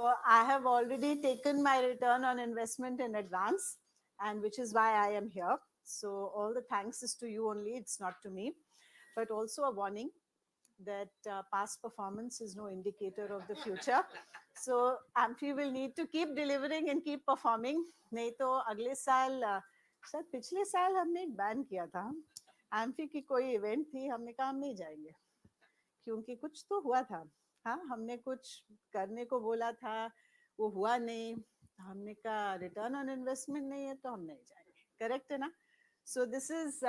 So I have already taken my return on investment in advance, and which is why I am here. So all the thanks is to you only, it's not to me. But also a warning that past performance is no indicator of the future. So AMFI will need to keep delivering and keep performing. नहीं तो अगले साल शायद पिछले साल हमने एक ban किया था AMFI की कोई इवेंट थी, हमने कहा हम नहीं जाएंगे क्योंकि कुछ तो हुआ था. हाँ, हमने कुछ करने को बोला था, वो हुआ नहीं. हमने कहा रिटर्न ऑन इन्वेस्टमेंट नहीं है तो हम नहीं जाएंगे. करेक्ट है ना? So this is,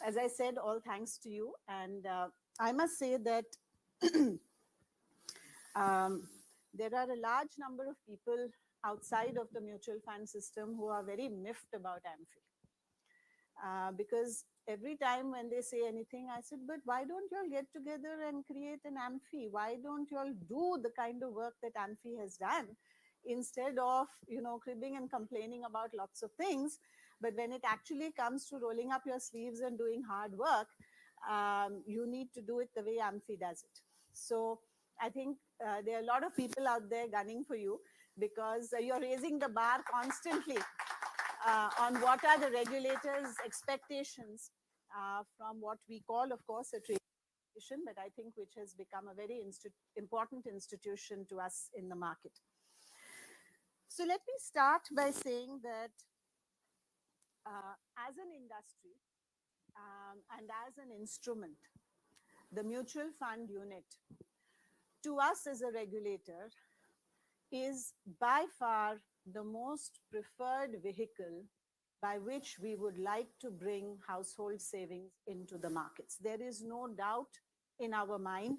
as I said, all thanks to you. And I must say that there are a large number of people outside of the mutual fund system who are very miffed about AMFI. Because every time when they say anything, I said, but why don't you all get together and create an AMFI? Why don't you all do the kind of work that AMFI has done instead of, cribbing and complaining about lots of things? But when it actually comes to rolling up your sleeves and doing hard work, you need to do it the way AMFI does it. So I think there are a lot of people out there gunning for you because you're raising the bar constantly on what are the regulators' expectations from what we call, of course, a trade institution, but I think which has become a very important institution to us in the market. So let me start by saying that as an industry and as an instrument, the mutual fund unit, to us as a regulator, is by far the most preferred vehicle by which we would like to bring household savings into the markets. There is no doubt in our mind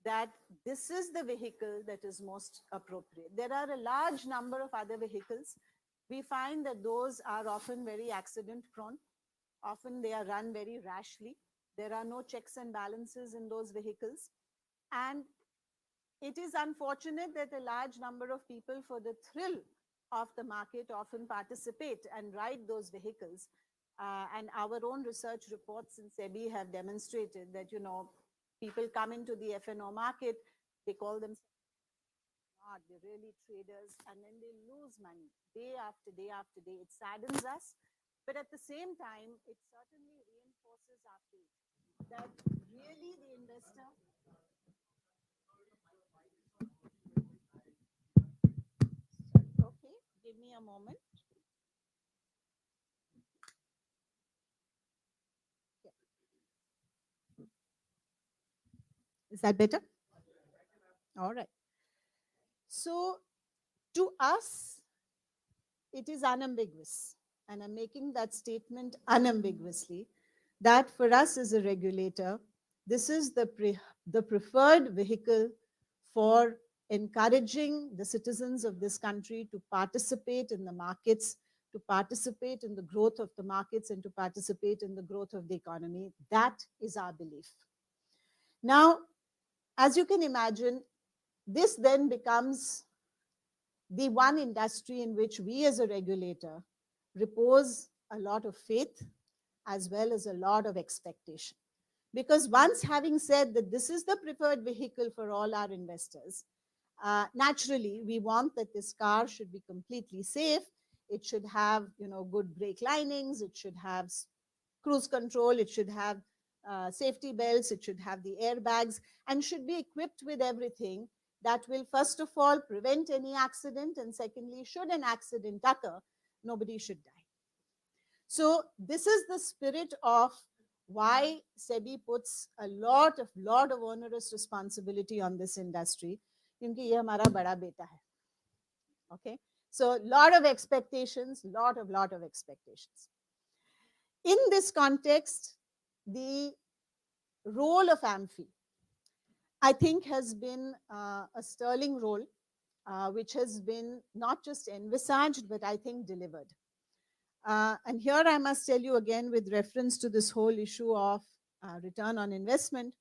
that this is the vehicle that is most appropriate. There are a large number of other vehicles. We find that those are often very accident prone. Often they are run very rashly. There are no checks and balances in those vehicles. And it is unfortunate that a large number of people, for the thrill of the market, often participate and ride those vehicles. And our own research reports in SEBI have demonstrated that, people come into the FNO market, they call themselves not, they're really traders, and then they lose money day after day after day. It saddens us, but at the same time, it certainly reinforces our faith that really the investor. Okay, give me a moment. Is that better? All right. So, to us, it is unambiguous, and I'm making that statement unambiguously, that for us as a regulator, this is the preferred vehicle for encouraging the citizens of this country to participate in the markets, to participate in the growth of the markets, and to participate in the growth of the economy. That is our belief. Now, as you can imagine, this then becomes the one industry in which we as a regulator repose a lot of faith as well as a lot of expectation. Because once having said that this is the preferred vehicle for all our investors, naturally we want that this car should be completely safe. It should have, good brake linings. It should have cruise control. It should have safety belts. It should have the airbags and should be equipped with everything that will, first of all, prevent any accident, and secondly, should an accident occur, nobody should die. So this is the spirit of why SEBI puts a lot of onerous responsibility on this industry, क्योंकि ये हमारा बड़ा बेटा है. Okay, so lot of expectations, lot of expectations. In this context, the role of AMFI, I think, has been a sterling role, which has been not just envisaged, but I think delivered. And here I must tell you again, with reference to this whole issue of return on investment,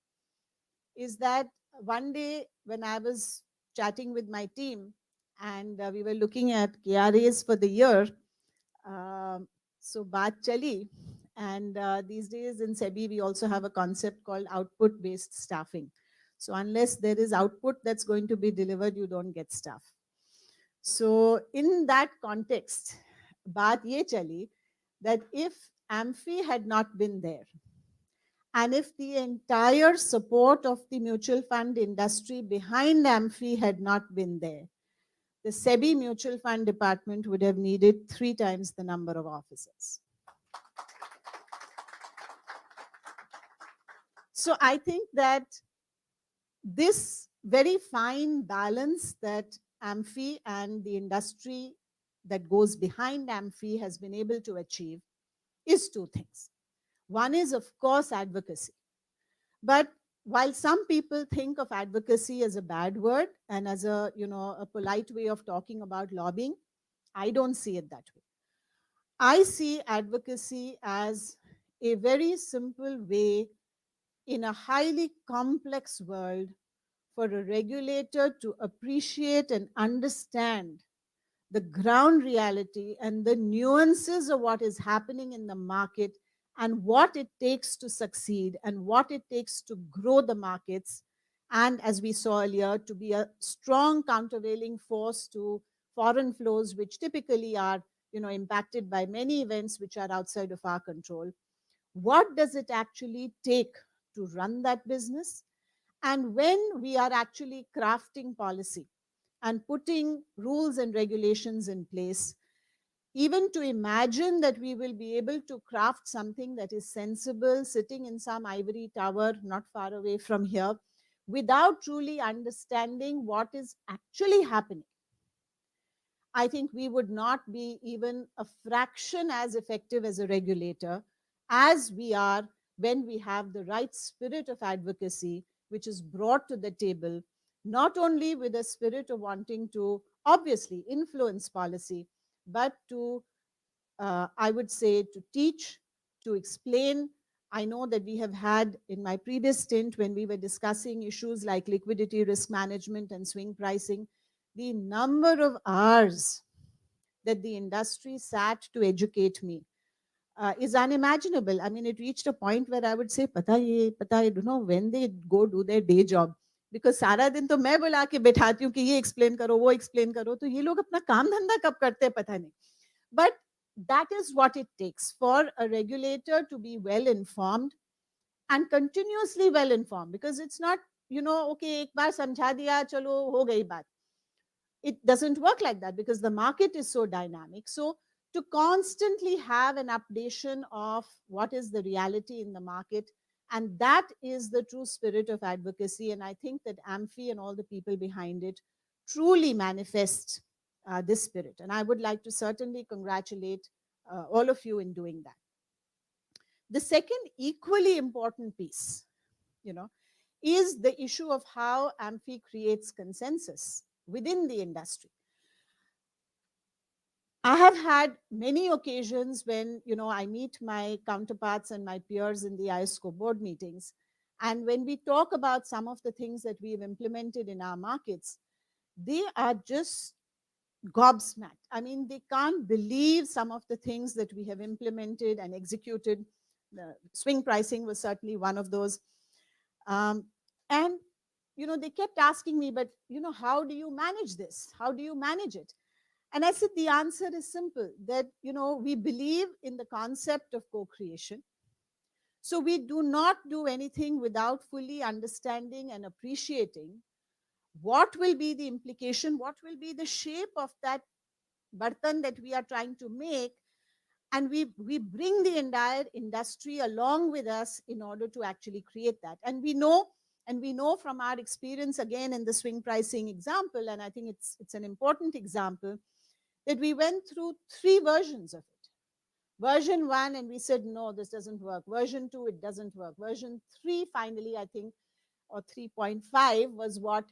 is that one day when I was chatting with my team and we were looking at KRAs for the year, so baat chali, and these days in SEBI we also have a concept called output-based staffing. So unless there is output that's going to be delivered, you don't get staff. So in that context, baat ye chali that if AMFI had not been there, and if the entire support of the mutual fund industry behind AMFI had not been there, the SEBI mutual fund department would have needed 3 times the number of officers. So I think that this very fine balance that AMFI and the industry that goes behind AMFI has been able to achieve is 2 things. One is, of course, advocacy. But while some people think of advocacy as a bad word and as a polite way of talking about lobbying, I don't see it that way. I see advocacy as a very simple way in a highly complex world for a regulator to appreciate and understand the ground reality and the nuances of what is happening in the market and what it takes to succeed and what it takes to grow the markets. And as we saw earlier, to be a strong countervailing force to foreign flows, which typically are impacted by many events which are outside of our control. What does it actually take to run that business? And when we are actually crafting policy and putting rules and regulations in place, even to imagine that we will be able to craft something that is sensible, sitting in some ivory tower not far away from here, without truly understanding what is actually happening, I think we would not be even a fraction as effective as a regulator as we are when we have the right spirit of advocacy, which is brought to the table, not only with a spirit of wanting to obviously influence policy, but to, I would say, to teach, to explain. I know that we have had in my previous stint when we were discussing issues like liquidity risk management and swing pricing, the number of hours that the industry sat to educate me is unimaginable. I mean, it reached a point where I would say, pata, I don't know when they go do their day job. Because सारा दिन तो मैं बुला के बैठाती हूँ कि ये explain करो, वो explain करो, तो ये लोग अपना काम धंधा कब करते हैं पता नहीं. But that is what it takes for a regulator to be well informed and continuously well informed, because it's not, okay, एक बार समझा दिया, चलो हो गई बात. It doesn't work like that because the market is so dynamic. So to constantly have an updation of what is the reality in the market, and that is the true spirit of advocacy. And I think that AMFI and all the people behind it truly manifest this spirit. And I would like to certainly congratulate all of you in doing that. The second equally important piece, is the issue of how AMFI creates consensus within the industry. I have had many occasions when, I meet my counterparts and my peers in the ISCO board meetings. And when we talk about some of the things that we've implemented in our markets, they are just gobsmacked. I mean, they can't believe some of the things that we have implemented and executed. The swing pricing was certainly one of those. And they kept asking me, but, how do you manage this? How do you manage it? And I said, the answer is simple, that, we believe in the concept of co-creation. So we do not do anything without fully understanding and appreciating what will be the implication, what will be the shape of that bartan that we are trying to make. And we bring the entire industry along with us in order to actually create that. And we know from our experience, again, in the swing pricing example, and I think it's an important example, that we went through 3 versions of it. Version 1, and we said, no, this doesn't work. Version 2, it doesn't work. Version 3, finally, I think, or 3.5 was what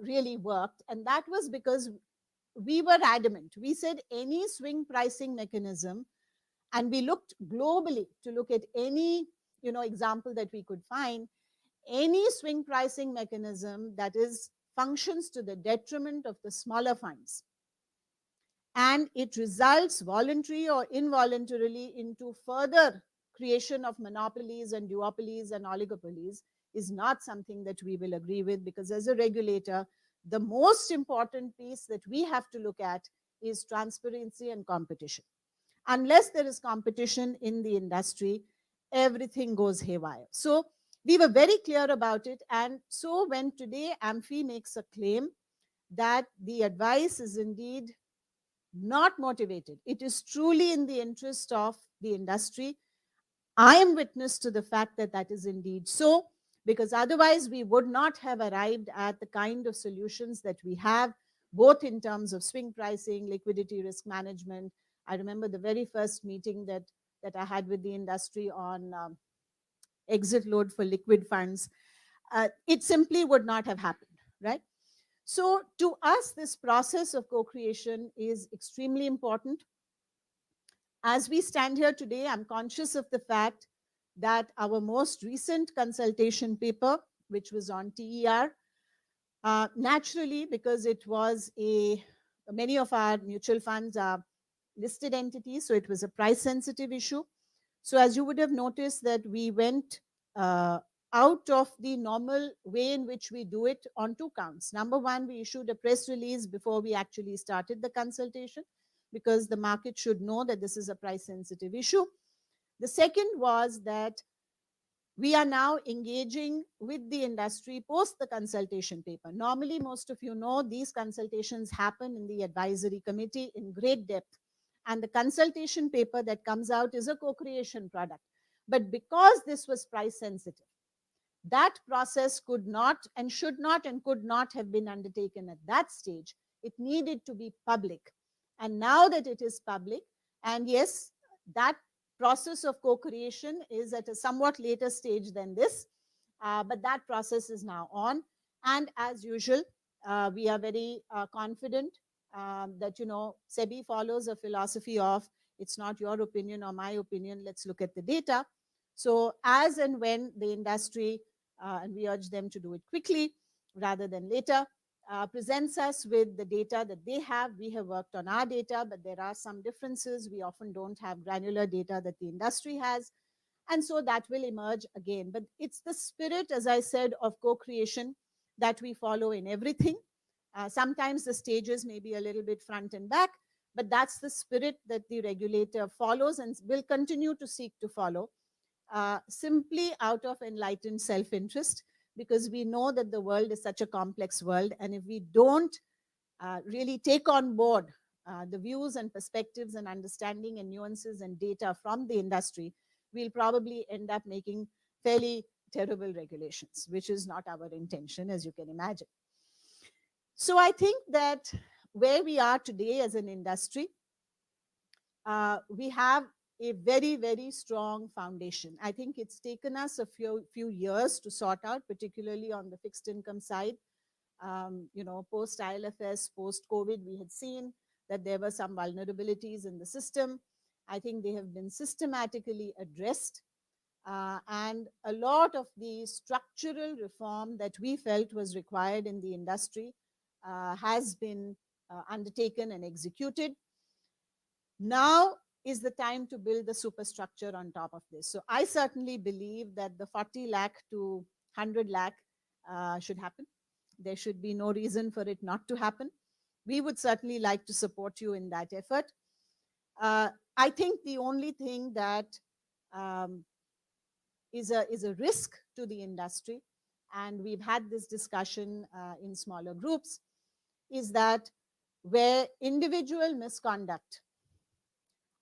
really worked. And that was because we were adamant. We said any swing pricing mechanism, and we looked globally to look at any, example that we could find, any swing pricing mechanism that is functions to the detriment of the smaller funds, and it results voluntary or involuntarily into further creation of monopolies and duopolies and oligopolies, is not something that we will agree with, because as a regulator, the most important piece that we have to look at is transparency and competition. Unless there is competition in the industry, everything goes haywire. So we were very clear about it. And so when today AMFI makes a claim that the advice is indeed not motivated, it is truly in the interest of the industry, I am witness to the fact that that is indeed so, because otherwise we would not have arrived at the kind of solutions that we have, both in terms of swing pricing, liquidity risk management. I remember the very first meeting that I had with the industry on exit load for liquid funds. It simply would not have happened, right? So to us, this process of co-creation is extremely important. As we stand here today, I'm conscious of the fact that our most recent consultation paper, which was on TER, naturally, because it was many of our mutual funds are listed entities, so it was a price sensitive issue. So as you would have noticed that we went out of the normal way in which we do it on two counts. Number one, we issued a press release before we actually started the consultation, because the market should know that this is a price sensitive issue. The second was that we are now engaging with the industry post the consultation paper. Normally, most of you know, these consultations happen in the advisory committee in great depth. And the consultation paper that comes out is a co-creation product. But because this was price sensitive, that process could not and should not and could not have been undertaken at that stage. It needed to be public. And now that it is public, and yes, that process of co-creation is at a somewhat later stage than this, but that process is now on. And as usual, we are very confident that, SEBI follows a philosophy of it's not your opinion or my opinion, let's look at the data. So as and when the industry, and we urge them to do it quickly rather than later, presents us with the data that they have. We have worked on our data, but there are some differences. We often don't have granular data that the industry has. And so that will emerge again. But it's the spirit, as I said, of co-creation that we follow in everything. Sometimes the stages may be a little bit front and back, but that's the spirit that the regulator follows and will continue to seek to follow, simply out of enlightened self-interest, because we know that the world is such a complex world. And if we don't really take on board the views and perspectives and understanding and nuances and data from the industry, we'll probably end up making fairly terrible regulations, which is not our intention, as you can imagine. So I think that where we are today as an industry, we have a very, very strong foundation. I think it's taken us a few years to sort out, particularly on the fixed income side. Post ILFS, post COVID, we had seen that there were some vulnerabilities in the system. I think they have been systematically addressed. And a lot of the structural reform that we felt was required in the industry has been undertaken and executed. Now is the time to build the superstructure on top of this. So I certainly believe that the 40 lakh to 100 lakh should happen. There should be no reason for it not to happen. We would certainly like to support you in that effort. I think the only thing that is a risk to the industry, and we've had this discussion in smaller groups, is that where individual misconduct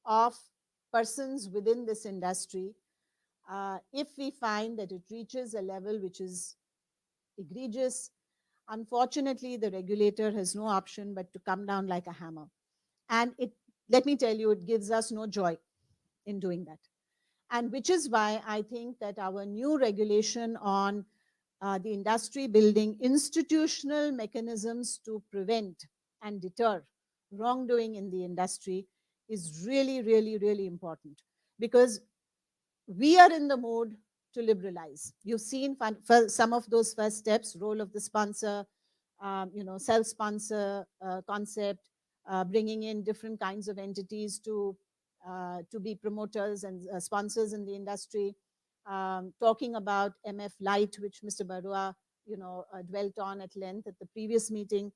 of persons within this industry, if we find that it reaches a level which is egregious, unfortunately, the regulator has no option but to come down like a hammer. And let me tell you, it gives us no joy in doing that. And which is why I think that our new regulation on the industry building institutional mechanisms to prevent and deter wrongdoing in the industry is really, really, really important, because we are in the mood to liberalize. You've seen some of those first steps, role of the sponsor, self-sponsor concept, bringing in different kinds of entities to be promoters and sponsors in the industry, talking about MF Light, which Mr. Barua dwelt on at length at the previous meeting.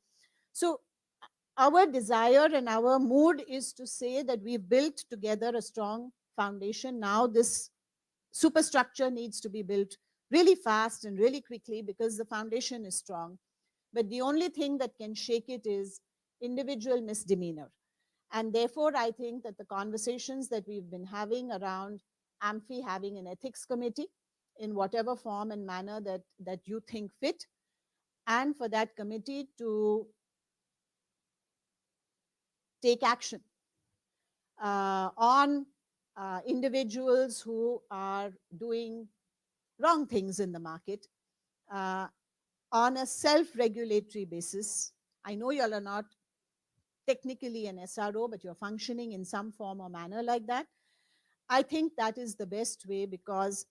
So our desire and our mood is to say that we've built together a strong foundation. Now this superstructure needs to be built really fast and really quickly because the foundation is strong. But the only thing that can shake it is individual misdemeanor. And therefore, I think that the conversations that we've been having around AMFI having an ethics committee in whatever form and manner that you think fit, and for that committee to take action on individuals who are doing wrong things in the market uh, on a self-regulatory basis. I know you all are not technically an SRO, but you're functioning in some form or manner like that. I think that is the best way, because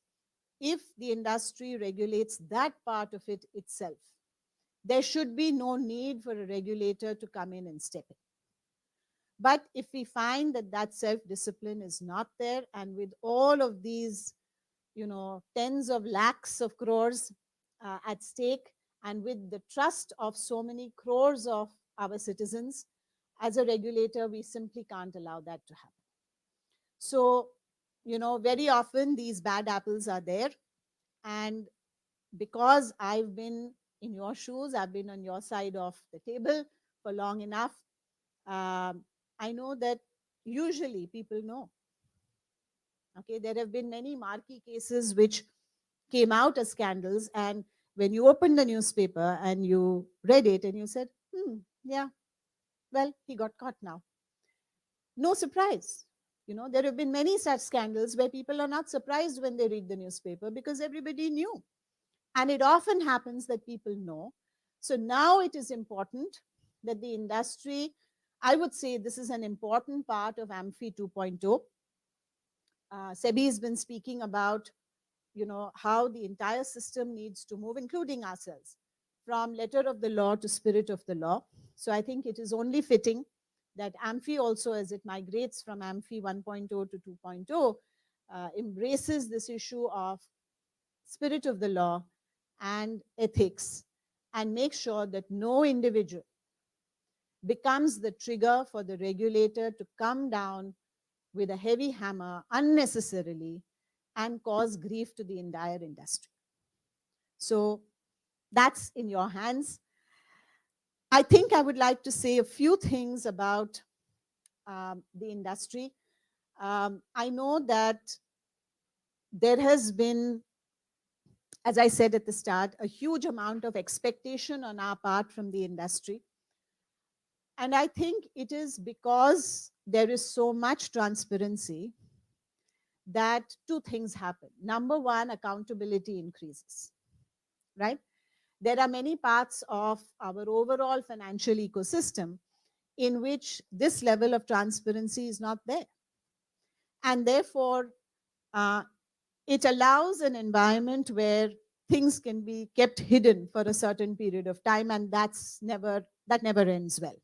if the industry regulates that part of it itself, there should be no need for a regulator to come in and step in. But if we find that that self-discipline is not there, and with all of these, tens of lakhs of crores at stake, and with the trust of so many crores of our citizens, as a regulator, we simply can't allow that to happen. So, very often these bad apples are there. And because I've been in your shoes, I've been on your side of the table for long enough, I know that usually people know. Okay, there have been many marquee cases which came out as scandals, and when you opened the newspaper and you read it and you said, yeah, well, he got caught now. No surprise. There have been many such scandals where people are not surprised when they read the newspaper because everybody knew. And it often happens that people know. So now it is important that the industry, I would say this is an important part of AMFI 2.0. SEBI has been speaking about, how the entire system needs to move, including ourselves, from letter of the law to spirit of the law. So I think it is only fitting that AMFI also, as it migrates from AMFI 1.0 to 2.0, embraces this issue of spirit of the law and ethics, and make sure that no individual becomes the trigger for the regulator to come down with a heavy hammer unnecessarily and cause grief to the entire industry. So that's in your hands. I think I would like to say a few things about the industry. I know that there has been, as I said at the start, a huge amount of expectation on our part from the industry. And I think it is because there is so much transparency that two things happen. Number one, accountability increases, right? There are many parts of our overall financial ecosystem in which this level of transparency is not there. And therefore, it allows an environment where things can be kept hidden for a certain period of time, and that never ends well.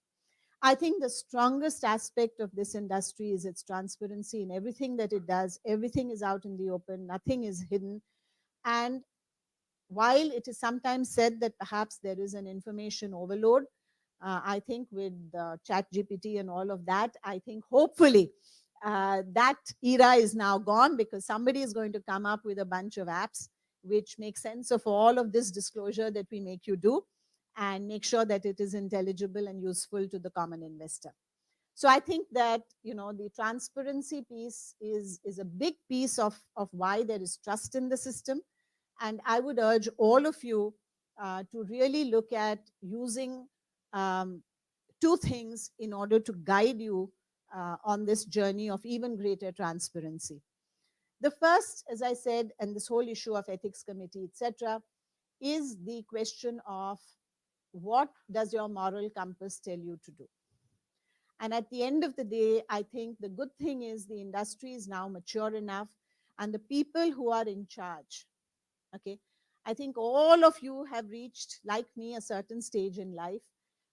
I think the strongest aspect of this industry is its transparency in everything that it does. Everything is out in the open, nothing is hidden. And while it is sometimes said that perhaps there is an information overload, I think with chat GPT and all of that, I think hopefully that era is now gone, because somebody is going to come up with a bunch of apps which make sense of all of this disclosure that we make you do, and make sure that it is intelligible and useful to the common investor. So I think that the transparency piece is a big piece of why there is trust in the system. And I would urge all of you to really look at using two things in order to guide you on this journey of even greater transparency. The first, as I said, and this whole issue of ethics committee, etc., is the question of what does your moral compass tell you to do? And at the end of the day, I think the good thing is the industry is now mature enough, and the people who are in charge, okay, I think all of you have reached, like me, a certain stage in life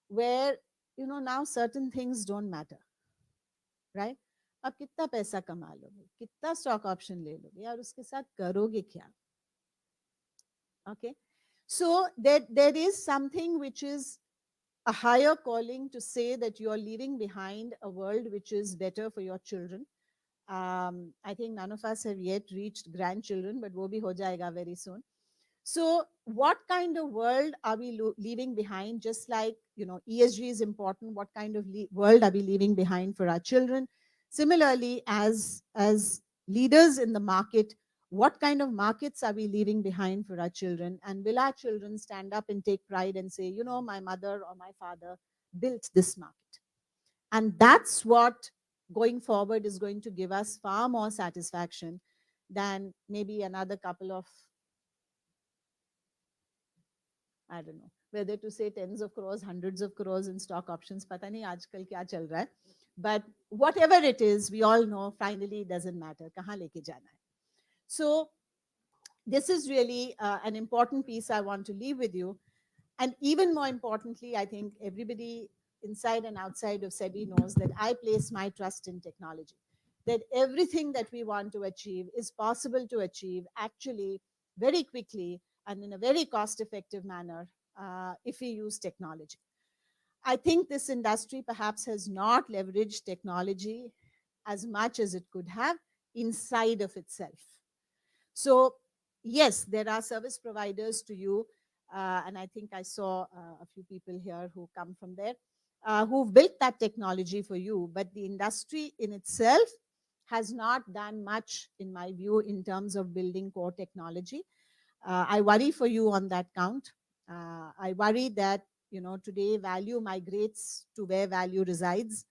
where, now certain things don't matter, right? आप कितना पैसा कमा लोगे, कितना stock option ले लोगे, और उसके साथ करोगे क्या? Okay, So there is something which is a higher calling to say that you are leaving behind a world which is better for your children. I think none of us have yet reached grandchildren, but wo bhi ho jayega very soon. So what kind of world are we leaving behind? Just like, ESG is important, what kind of world are we leaving behind for our children? Similarly, as leaders in the market, what kind of markets are we leaving behind for our children? And will our children stand up and take pride and say, my mother or my father built this market? And that's what going forward is going to give us far more satisfaction than maybe another couple of, I don't know, whether to say tens of crores, hundreds of crores in stock options. Pata nahi aajkal kya chal raha hai. But whatever it is, we all know finally it doesn't matter. Kahan leke jana hai. So this is really an important piece I want to leave with you. And even more importantly, I think everybody inside and outside of SEBI knows that I place my trust in technology. That everything that we want to achieve is possible to achieve actually very quickly and in a very cost-effective manner if we use technology. I think this industry perhaps has not leveraged technology as much as it could have inside of itself. So yes, there are service providers to you, and I think I saw a few people here who come from there, who've built that technology for you, but the industry in itself has not done much, in my view, in terms of building core technology. I worry for you on that count. I worry that, today value migrates to where value resides,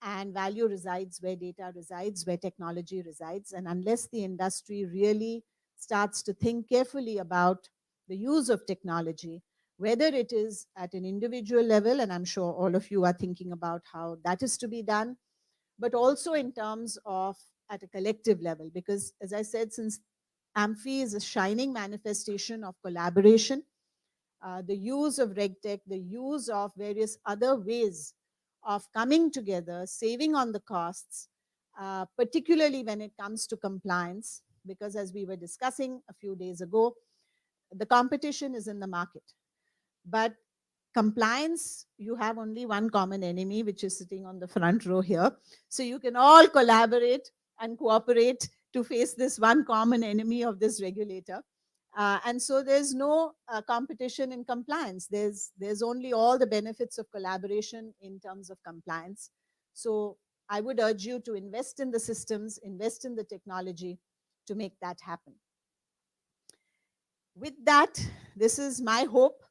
and value resides where data resides, where technology resides. And unless the industry really starts to think carefully about the use of technology, whether it is at an individual level, and I'm sure all of you are thinking about how that is to be done, but also in terms of at a collective level, because as I said, since AMFI is a shining manifestation of collaboration, the use of RegTech, the use of various other ways of coming together, saving on the costs, particularly when it comes to compliance, because as we were discussing a few days ago, the competition is in the market. But compliance, you have only one common enemy, which is sitting on the front row here. So you can all collaborate and cooperate to face this one common enemy of this regulator. And so there's no competition in compliance. There's only all the benefits of collaboration in terms of compliance. So I would urge you to invest in the systems, invest in the technology to make that happen. With that, this is my hope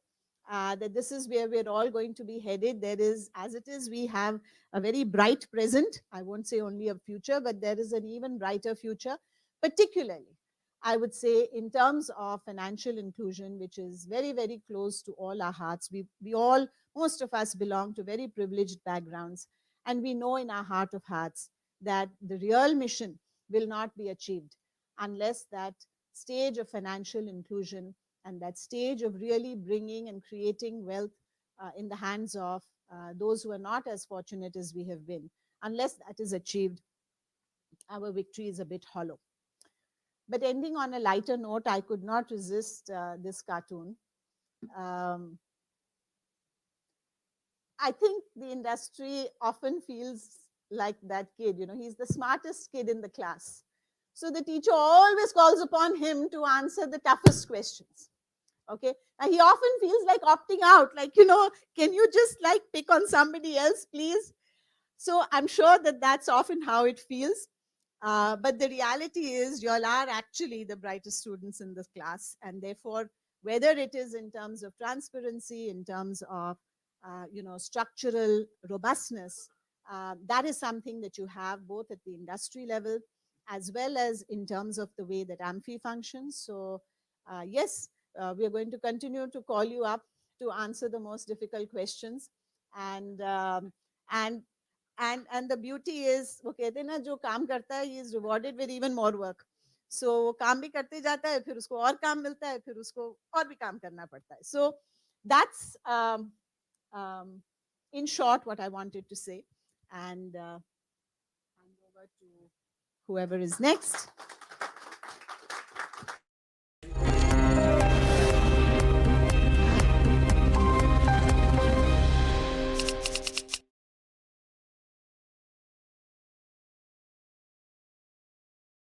that this is where we're all going to be headed. There is, as it is, we have a very bright present. I won't say only a future, but there is an even brighter future, particularly, I would say, in terms of financial inclusion, which is very, very close to all our hearts. We all, most of us belong to very privileged backgrounds, and we know in our heart of hearts that the real mission will not be achieved unless that stage of financial inclusion and that stage of really bringing and creating wealth in the hands of those who are not as fortunate as we have been. Unless that is achieved, our victory is a bit hollow. But ending on a lighter note, I could not resist this cartoon. I think the industry often feels like that kid, he's the smartest kid in the class. So the teacher always calls upon him to answer the toughest questions. Okay. Now he often feels like opting out, like, can you just like pick on somebody else, please? So I'm sure that that's often how it feels. But the reality is, you all are actually the brightest students in this class. And therefore, whether it is in terms of transparency, in terms of, structural robustness, that is something that you have both at the industry level as well as in terms of the way that AMFI functions. So yes, we are going to continue to call you up to answer the most difficult questions. And and the beauty is, वो कहते हैं ना, जो काम करता है, he is rewarded with even more work. So काम भी करते जाता है, फिर उसको और काम मिलता है, फिर उसको और भी काम करना पड़ता है. So that's in short what I wanted to say. And hand over to whoever is next.